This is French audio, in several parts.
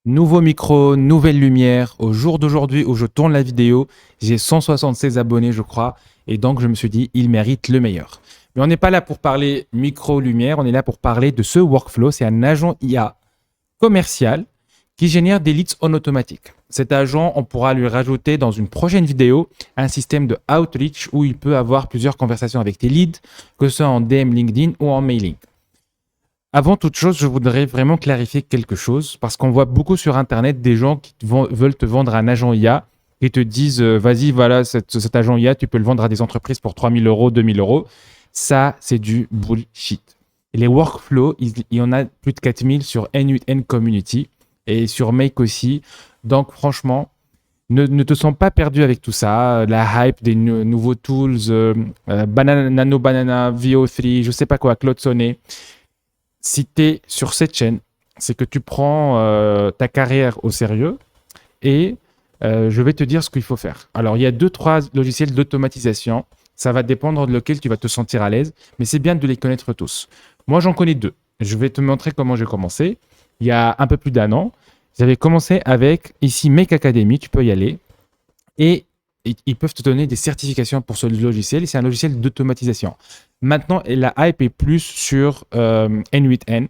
Nouveau micro, nouvelle lumière. Au jour d'aujourd'hui où je tourne la vidéo, j'ai 176 abonnés, je crois. Et donc, je me suis dit, il mérite le meilleur. Mais on n'est pas là pour parler micro-lumière, on est là pour parler de ce workflow. C'est un agent IA commercial qui génère des leads en automatique. Cet agent, on pourra lui rajouter dans une prochaine vidéo un système de outreach où il peut avoir plusieurs conversations avec tes leads, que ce soit en DM LinkedIn ou en mailing. Avant toute chose, je voudrais vraiment clarifier quelque chose parce qu'on voit beaucoup sur Internet des gens qui veulent te vendre un agent IA et te disent vas-y, voilà, cet agent IA, tu peux le vendre à des entreprises pour 3 000 euros, 2 000 euros. Ça, c'est du bullshit. Et les workflows, il y en a plus de 4 000 sur N8N Community et sur Make aussi. Donc, franchement, ne te sens pas perdu avec tout ça. La hype des nouveaux tools, Nano Banana, VO3, je sais pas quoi, Claude Sonnet. Si tu es sur cette chaîne, c'est que tu prends ta carrière au sérieux et je vais te dire ce qu'il faut faire. Alors, il y a 2-3 logiciels d'automatisation. Ça va dépendre de lequel tu vas te sentir à l'aise, mais c'est bien de les connaître tous. Moi, j'en connais 2. Je vais te montrer comment j'ai commencé. Il y a un peu plus d'1 an, j'avais commencé avec ici Make Academy, tu peux y aller. Et ils peuvent te donner des certifications pour ce logiciel. C'est un logiciel d'automatisation. Maintenant, la hype est plus sur N8N.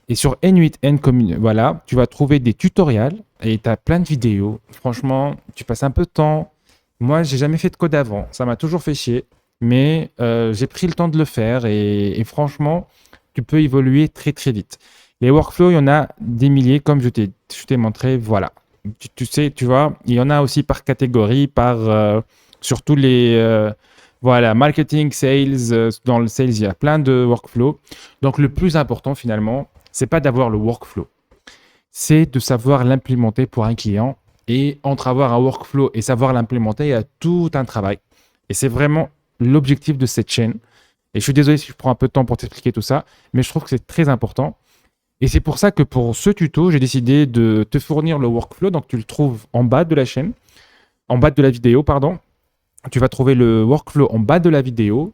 Et sur N8N, voilà, tu vas trouver des tutoriels et tu as plein de vidéos. Franchement, tu passes un peu de temps. Moi, j'ai jamais fait de code avant. Ça m'a toujours fait chier. Mais j'ai pris le temps de le faire. Et franchement, tu peux évoluer très, très vite. Les workflows, il y en a des milliers, comme je t'ai montré. Voilà. Tu sais, tu vois, il y en a aussi par catégorie, sur tous les voilà, marketing, sales. Dans le sales, il y a plein de workflows. Donc, le plus important finalement, c'est pas d'avoir le workflow, c'est de savoir l'implémenter pour un client. Et entre avoir un workflow et savoir l'implémenter, il y a tout un travail. Et c'est vraiment l'objectif de cette chaîne. Et je suis désolé si je prends un peu de temps pour t'expliquer tout ça, mais je trouve que c'est très important. Et c'est pour ça que pour ce tuto, j'ai décidé de te fournir le workflow. Donc, tu le trouves en bas de la chaîne, en bas de la vidéo, pardon. Tu vas trouver le workflow en bas de la vidéo,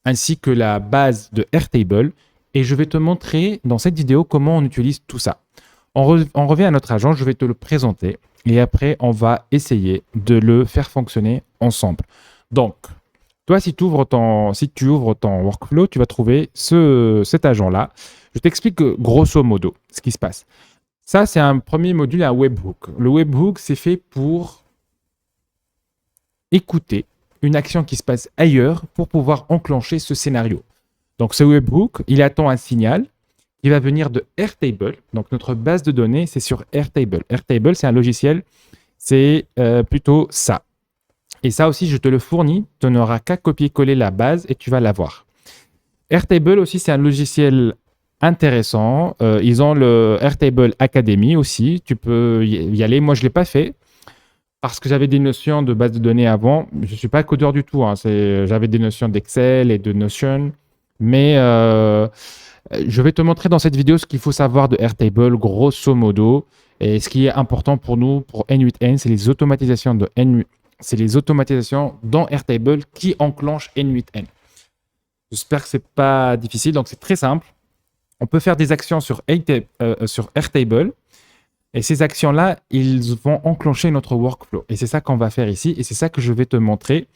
ainsi que la base de Airtable. Et je vais te montrer dans cette vidéo comment on utilise tout ça. On revient à notre agent, je vais te le présenter. Et après, on va essayer de le faire fonctionner ensemble. Donc, toi, si tu ouvres ton workflow, tu vas trouver cet agent-là. Je t'explique grosso modo ce qui se passe. Ça, c'est un premier module, un webhook. Le webhook, c'est fait pour écouter une action qui se passe ailleurs pour pouvoir enclencher ce scénario. Donc, ce webhook, il attend un signal qui va venir de Airtable. Donc, notre base de données, c'est sur Airtable. Airtable, c'est un logiciel, c'est plutôt ça. Et ça aussi, je te le fournis. Tu n'auras qu'à copier-coller la base et tu vas l'avoir. Airtable aussi, c'est un logiciel intéressant. Ils ont le Airtable Academy aussi. Tu peux y aller. Moi, je ne l'ai pas fait parce que j'avais des notions de base de données avant. Je ne suis pas codeur du tout. J'avais des notions d'Excel et de Notion. Mais je vais te montrer dans cette vidéo ce qu'il faut savoir de Airtable, grosso modo. Et ce qui est important pour nous, pour N8N, c'est les automatisations de N8N. C'est les automatisations dans Airtable qui enclenchent N8N. J'espère que ce n'est pas difficile. Donc, c'est très simple. On peut faire des actions sur Airtable. Et ces actions-là, ils vont enclencher notre workflow. Et c'est ça qu'on va faire ici. Et c'est ça que je vais te montrer.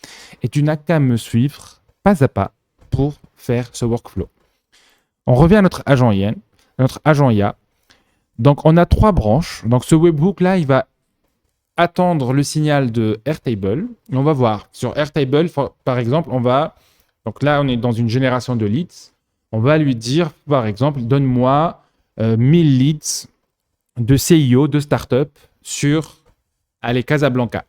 Et tu n'as qu'à me suivre pas à pas pour faire ce workflow. On revient à notre agent IA. Donc, on a 3 branches. Donc, ce webhook-là, il va attendre le signal de Airtable. Et on va voir. Sur Airtable, par exemple, donc là, on est dans une génération de leads. On va lui dire, par exemple, donne-moi 1000 leads de CIO, de start-up sur Casablanca.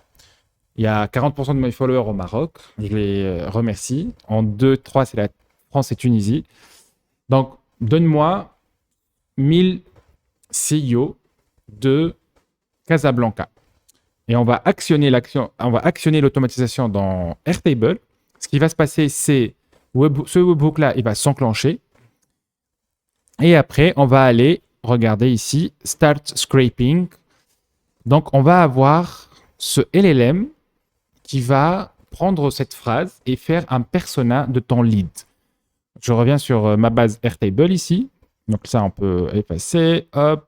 Il y a 40% de mes followers au Maroc. Je les remercie. En 2, 3, c'est la France et Tunisie. Donc, donne-moi 1000 CIO de Casablanca. Et on va actionner l'automatisation dans Airtable. Ce qui va se passer, c'est ce webhook-là, il va s'enclencher. Et après, on va aller regarder ici, Start Scraping. Donc, on va avoir ce LLM qui va prendre cette phrase et faire un persona de ton lead. Je reviens sur ma base Airtable ici. Donc ça, on peut effacer. Hop,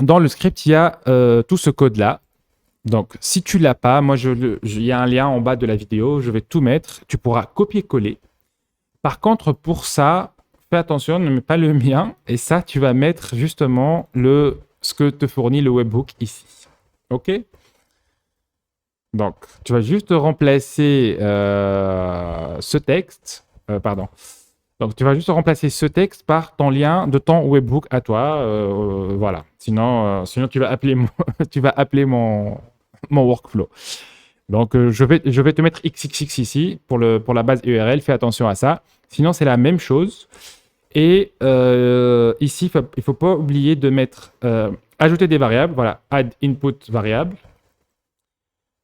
dans le script, il y a tout ce code-là. Donc, si tu l'as pas, moi, il y a un lien en bas de la vidéo, je vais tout mettre. Tu pourras copier-coller. Par contre, pour ça, fais attention, ne mets pas le mien. Et ça, tu vas mettre justement ce que te fournit le webhook ici. OK? Donc, tu vas juste remplacer ce texte. Pardon. Donc, tu vas juste remplacer ce texte par ton lien de ton webhook à toi. Voilà. Sinon, tu vas appeler tu vas appeler mon workflow. Donc, je vais te mettre XXX ici pour la base URL. Fais attention à ça. Sinon, c'est la même chose. Et ici, il ne faut pas oublier de mettre ajouter des variables. Voilà, add input variable.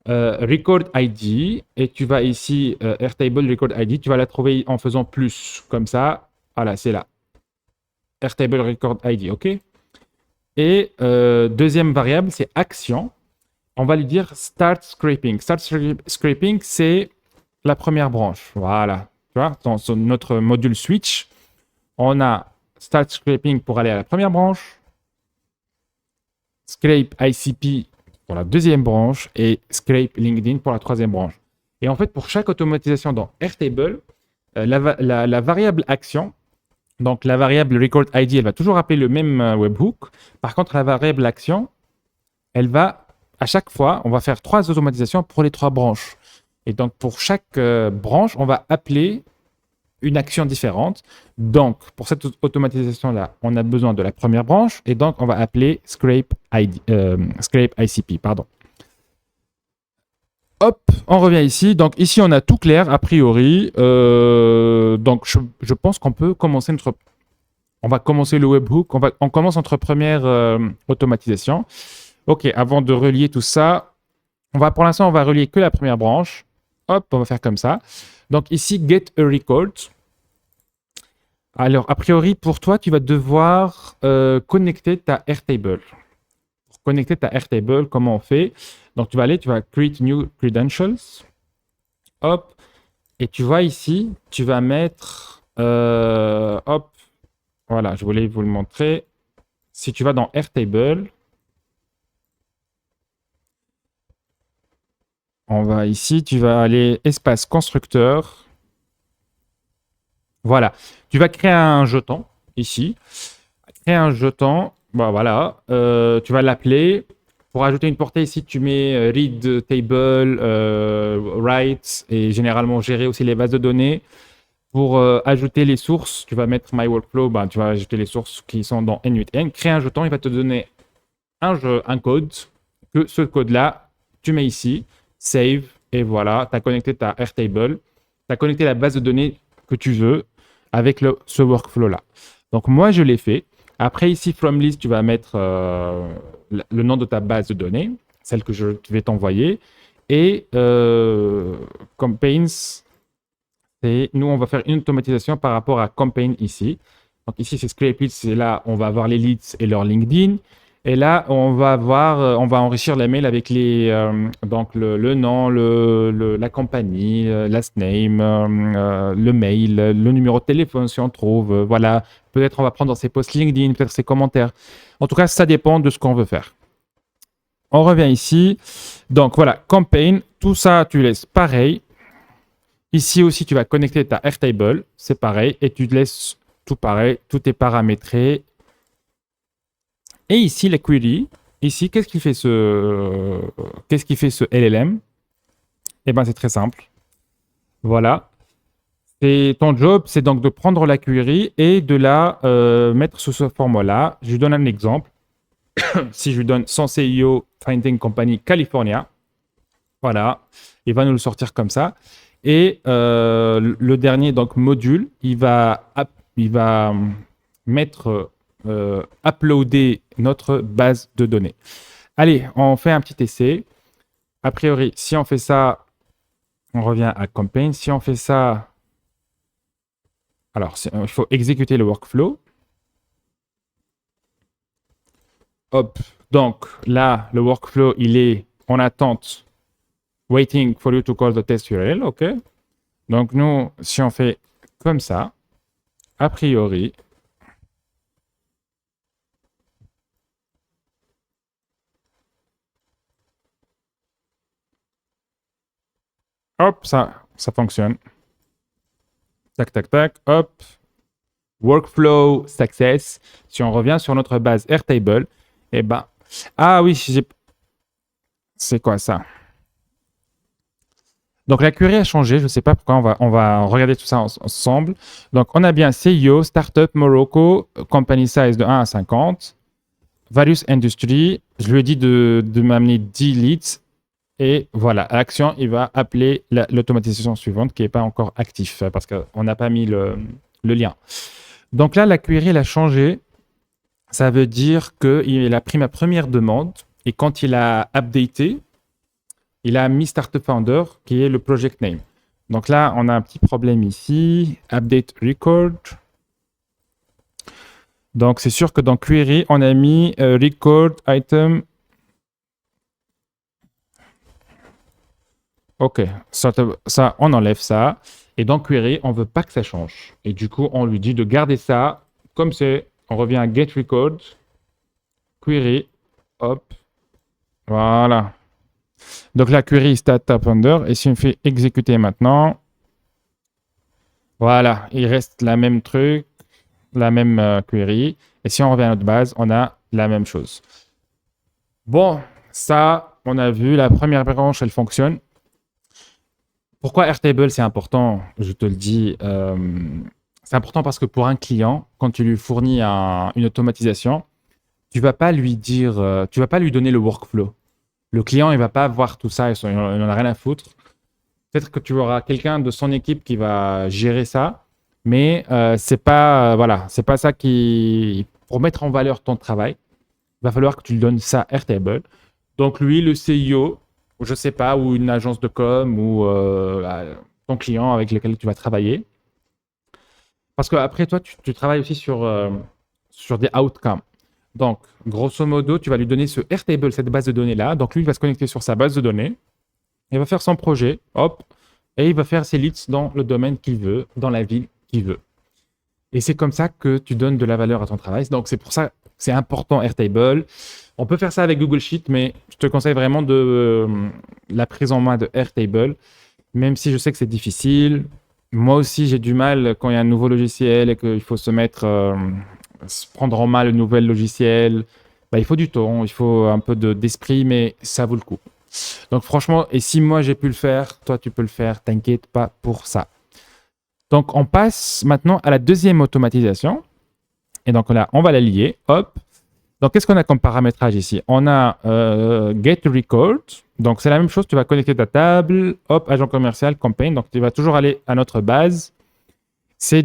Record ID, et tu vas ici, Airtable Record ID, tu vas la trouver en faisant plus, comme ça. Voilà, c'est là. Airtable Record ID, OK? Et deuxième variable, c'est action. On va lui dire Start Scraping. Start Scraping, c'est la première branche. Voilà. Tu vois, dans notre module switch, on a Start Scraping pour aller à la première branche, Scrape ICP pour la deuxième branche et Scrape LinkedIn pour la troisième branche. Et en fait, pour chaque automatisation dans Airtable, la variable action, donc la variable record ID, elle va toujours appeler le même webhook. Par contre, la variable action, elle va, à chaque fois, on va faire 3 automatisations pour les 3 branches. Et donc, pour chaque branche, on va appeler une action différente. Donc, pour cette automatisation-là, on a besoin de la première branche et donc on va appeler Scrape ICP. Pardon. Hop, on revient ici. Donc ici, on a tout clair a priori. Donc je pense qu'on peut commencer On va commencer le webhook. On commence notre première automatisation. OK, avant de relier tout ça, pour l'instant, on va relier que la première branche. Hop, on va faire comme ça. Donc ici, get a record. Alors, a priori, pour toi, tu vas devoir connecter ta Airtable. Pour connecter ta Airtable, comment on fait? Donc, tu vas create new credentials. Hop. Et tu vois ici, tu vas mettre... hop. Voilà, je voulais vous le montrer. Si tu vas dans Airtable, on va ici, tu vas aller espace constructeur. Voilà. Tu vas créer un jeton ici. Créer un jeton. Bah, voilà. Tu vas l'appeler. Pour ajouter une portée ici, tu mets read table, write et généralement gérer aussi les bases de données. Pour ajouter les sources, tu vas mettre my workflow. Bah, tu vas ajouter les sources qui sont dans N8N. Créer un jeton, il va te donner un code. Que ce code-là, tu mets ici. Save. Et voilà, tu as connecté ta Airtable. Tu as connecté la base de données que tu veux avec ce workflow-là. Donc, moi, je l'ai fait. Après, ici, from list, tu vas mettre le nom de ta base de données, celle que je vais t'envoyer. Et campaigns, nous, on va faire une automatisation par rapport à campaign ici. Donc, ici, c'est Scrape Leads. C'est là, on va avoir les leads et leur LinkedIn. Et là, on va enrichir la mail avec donc le nom, la compagnie, last name, le mail, le numéro de téléphone si on trouve. Voilà. Peut-être on va prendre ses posts LinkedIn, peut-être ses commentaires. En tout cas, ça dépend de ce qu'on veut faire. On revient ici. Donc voilà, campaign, tout ça, tu laisses pareil. Ici aussi, tu vas connecter ta Airtable, c'est pareil. Et tu laisses tout pareil, tout est paramétré. Et ici, la query, ici, qu'est-ce qui fait ce LLM? Eh bien, c'est très simple. Voilà. Et ton job, c'est donc de prendre la query et de la mettre sous ce format-là. Je lui donne un exemple. Si je lui donne son CIO Finding Company California, voilà, il va nous le sortir comme ça. Et le dernier donc module, il va mettre uploader notre base de données. Allez, on fait un petit essai. A priori, si on fait ça, on revient à campaign. Si on fait ça, alors il faut exécuter le workflow. Hop, donc là, le workflow, il est en attente, waiting for you to call the test URL, ok? Donc nous, si on fait comme ça, a priori, Hop, ça fonctionne. Tac, tac, tac, hop. Workflow success. Si on revient sur notre base Airtable, eh ben, ah oui, c'est quoi ça? Donc la query a changé, je ne sais pas pourquoi, on va regarder tout ça ensemble. Donc on a bien CEO, Startup, Morocco, Company Size de 1 à 50, Various Industry, je lui ai dit de m'amener 10 leads, et voilà, à l'action, il va appeler l'automatisation suivante qui n'est pas encore actif, parce qu'on n'a pas mis le lien. Donc là, la query, elle a changé, ça veut dire qu'il a pris ma première demande, et quand il a updaté, il a mis Startup Founder, qui est le project name. Donc là, on a un petit problème ici. Update record. Donc, c'est sûr que dans query, on a mis record item. OK, ça, on enlève ça. Et dans query, on ne veut pas que ça change. Et du coup, on lui dit de garder ça comme c'est. On revient à get record. Query. Hop. Voilà. Donc la query Startup Founder, et si on fait exécuter maintenant, voilà, il reste la même truc, la même query, et si on revient à notre base, on a la même chose. Bon, ça, on a vu, la première branche, elle fonctionne. Pourquoi Airtable, c'est important? Je te le dis, c'est important parce que pour un client, quand tu lui fournis une automatisation, tu vas pas lui dire, tu vas pas lui donner le workflow. Le client, il ne va pas voir tout ça, il n'en a rien à foutre. Peut-être que tu auras quelqu'un de son équipe qui va gérer ça, mais c'est pas, voilà, c'est pas ça qui... Pour mettre en valeur ton travail, il va falloir que tu lui donnes ça Airtable. Donc lui, le CIO, je ne sais pas, ou une agence de com, ou ton client avec lequel tu vas travailler. Parce qu'après, toi, tu travailles aussi sur des outcomes. Donc, grosso modo, tu vas lui donner ce Airtable, cette base de données-là. Donc, lui, il va se connecter sur sa base de données. Il va faire son projet, hop, et il va faire ses leads dans le domaine qu'il veut, dans la ville qu'il veut. Et c'est comme ça que tu donnes de la valeur à ton travail. Donc, c'est pour ça que c'est important Airtable. On peut faire ça avec Google Sheet, mais je te conseille vraiment la prise en main de Airtable, même si je sais que c'est difficile. Moi aussi, j'ai du mal quand il y a un nouveau logiciel et qu'il faut se prendre en main le nouvel logiciel. Bah, il faut du temps, il faut un peu d'esprit, mais ça vaut le coup. Donc franchement, et si moi j'ai pu le faire, toi tu peux le faire, t'inquiète pas pour ça. Donc on passe maintenant à la deuxième automatisation. Et donc là, on va la lier, hop. Donc qu'est-ce qu'on a comme paramétrage ici? On a get record. Donc c'est la même chose, tu vas connecter ta table, hop, agent commercial, campaign. Donc tu vas toujours aller à notre base. C'est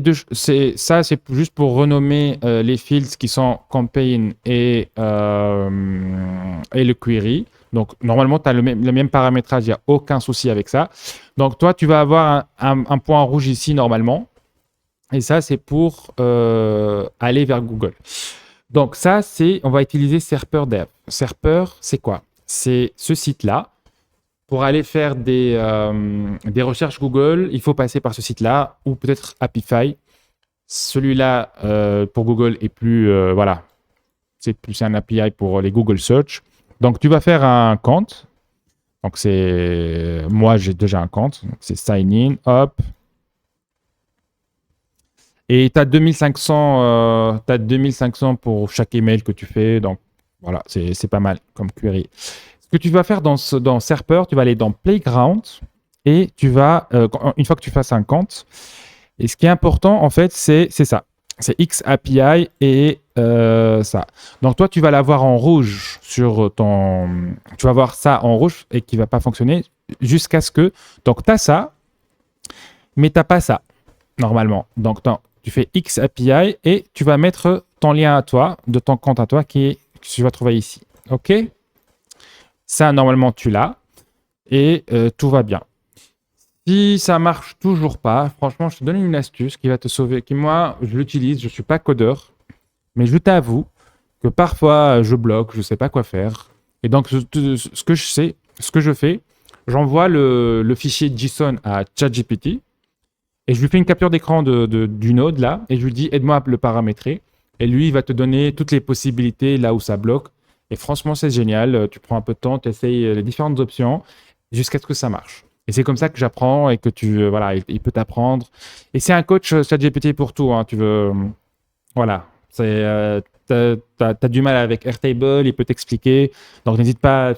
juste pour renommer les fields qui sont campaign et le query. Donc, normalement, tu as le même paramétrage, il n'y a aucun souci avec ça. Donc, toi, tu vas avoir un point rouge ici, normalement. Et ça, c'est pour aller vers Google. Donc, ça, on va utiliser Serper Dev. Serper, c'est quoi? C'est ce site-là. Pour aller faire des recherches Google, il faut passer par ce site-là ou peut-être Apify. Celui-là, pour Google, est plus... voilà, c'est un API pour les Google Search. Donc, tu vas faire un compte. Donc, moi, j'ai déjà un compte. C'est sign in, hop. Et tu as 2500 pour chaque email que tu fais. Donc, voilà, c'est pas mal comme query. Ce que tu vas faire dans Serper, tu vas aller dans Playground et tu vas, une fois que tu fasses un compte, et ce qui est important, en fait, c'est ça. C'est XAPI et ça. Donc, toi, tu vas l'avoir en rouge sur ton... Tu vas voir ça en rouge et qui ne va pas fonctionner jusqu'à ce que... Donc, tu as ça, mais tu n'as pas ça, normalement. Donc, tu fais XAPI et tu vas mettre ton lien à toi, de ton compte à toi, que tu vas trouver ici. OK? Ça, normalement, tu l'as et tout va bien. Si ça marche toujours pas, franchement, je te donne une astuce qui va te sauver, qui moi, je l'utilise, je ne suis pas codeur, mais je t'avoue que parfois, je bloque, je ne sais pas quoi faire. Et donc, ce que je fais, j'envoie le fichier JSON à ChatGPT et je lui fais une capture d'écran du node là et je lui dis aide-moi à le paramétrer. Et lui, il va te donner toutes les possibilités là où ça bloque. Et franchement, c'est génial. Tu prends un peu de temps, tu essayes les différentes options jusqu'à ce que ça marche. Et c'est comme ça que j'apprends et que voilà, il peut t'apprendre. Et c'est un coach ChatGPT pour tout, hein, tu veux, voilà. T'as du mal avec Airtable, il peut t'expliquer. Donc n'hésite pas à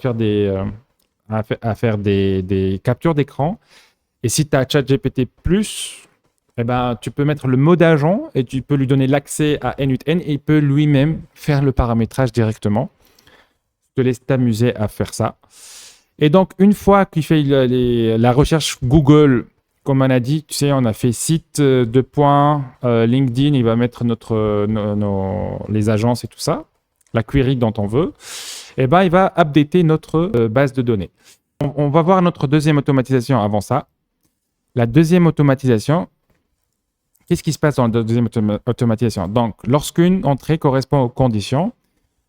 faire des captures d'écran. Et si tu as ChatGPT+, eh ben, tu peux mettre le mode agent et tu peux lui donner l'accès à N8N et il peut lui-même faire le paramétrage directement. Je te laisse t'amuser à faire ça. Et donc, une fois qu'il fait la recherche Google, comme on a dit, tu sais, on a fait site, LinkedIn, il va mettre les agences et tout ça, la query dont on veut. Et ben, il va updater notre base de données. On va voir notre deuxième automatisation avant ça. La deuxième automatisation, qu'est-ce qui se passe dans la deuxième automatisation? Donc, lorsqu'une entrée correspond aux conditions,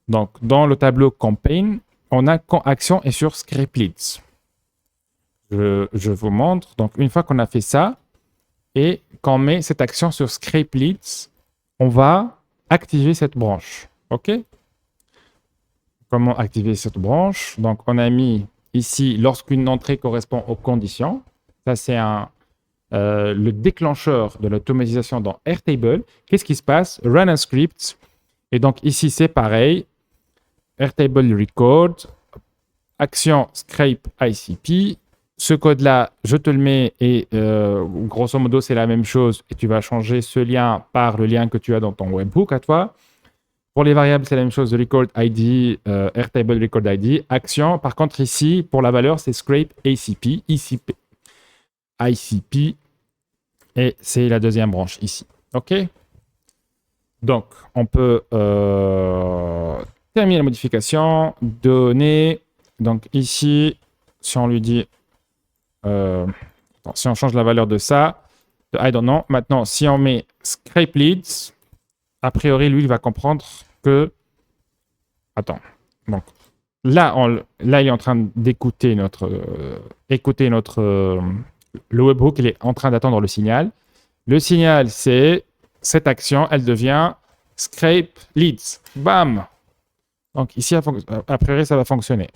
donc dans le tableau campaign, on a quand action est sur script leads. Je vous montre. Donc, une fois qu'on a fait ça et qu'on met cette action sur script leads, on va activer cette branche. OK? Comment activer cette branche? Donc, on a mis ici lorsqu'une entrée correspond aux conditions. Ça, c'est le déclencheur de l'automatisation dans Airtable. Qu'est-ce qui se passe? Run a script. Et donc, ici, c'est pareil. Airtable record, action scrape ICP. Ce code-là, je te le mets et grosso modo, c'est la même chose. Et tu vas changer ce lien par le lien que tu as dans ton webhook à toi. Pour les variables, c'est la même chose. Record ID, Airtable record ID. Action, par contre, ici, pour la valeur, c'est scrape ICP. ICP. Et c'est la deuxième branche ici. OK? Donc, on peut terminer la modification, donner. Donc ici, si on lui dit, si on change la valeur de ça, de I don't know, maintenant, si on met scrape leads, a priori, lui, il va comprendre que, attends, donc là, il est en train d'écouter le webhook, il est en train d'attendre le signal. Le signal, c'est cette action, elle devient scrape leads. Bam! Donc ici, a priori, ça va fonctionner.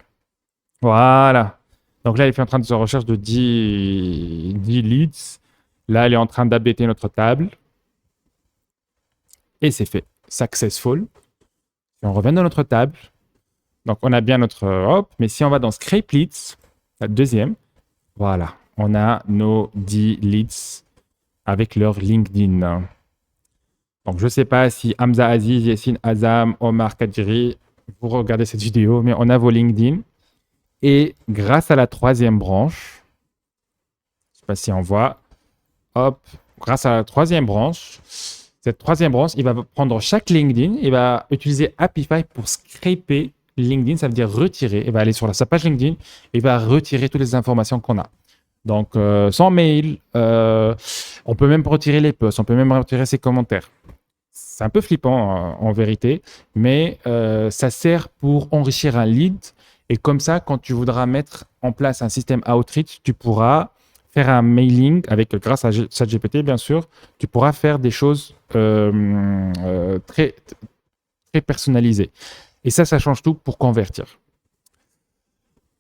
Voilà. Donc là, il est en train de se recherche de 10 leads. Là, il est en train d'updater notre table. Et c'est fait. Successful. Et on revient dans notre table. Donc, on a bien notre hop. Mais si on va dans scrape leads, la deuxième, voilà. On a nos 10 leads avec leur LinkedIn. Donc, je ne sais pas si Hamza Aziz, Yassine Azam, Omar Kadjiri, vous regardez cette vidéo, mais on a vos LinkedIn. Et grâce à la troisième branche, je ne sais pas si on voit, hop, grâce à la troisième branche, cette troisième branche, il va prendre chaque LinkedIn, il va utiliser Apify pour scraper LinkedIn, ça veut dire retirer. Il va aller sur sa page LinkedIn, il va retirer toutes les informations qu'on a. Donc, sans mail, on peut même retirer les posts, on peut même retirer ses commentaires. C'est un peu flippant en vérité, mais ça sert pour enrichir un lead. Et comme ça, quand tu voudras mettre en place un système outreach, tu pourras faire un mailing grâce à ChatGPT, bien sûr, tu pourras faire des choses très, très personnalisées. Et ça change tout pour convertir.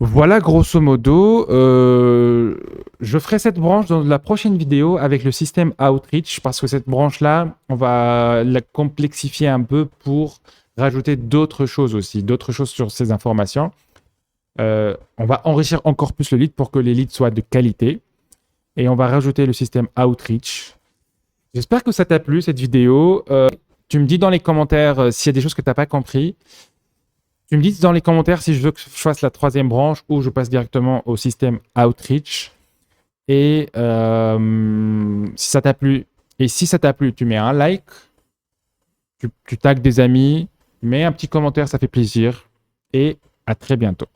Voilà, grosso modo, je ferai cette branche dans la prochaine vidéo avec le système Outreach parce que cette branche-là, on va la complexifier un peu pour rajouter d'autres choses aussi, d'autres choses sur ces informations. On va enrichir encore plus le lead pour que les leads soient de qualité et on va rajouter le système Outreach. J'espère que ça t'a plu cette vidéo. Tu me dis dans les commentaires s'il y a des choses que tu n'as pas compris. Tu me dis dans les commentaires si je veux que je fasse la troisième branche ou je passe directement au système Outreach. Et si ça t'a plu, tu mets un like, tu tags des amis, mets un petit commentaire, ça fait plaisir. Et à très bientôt.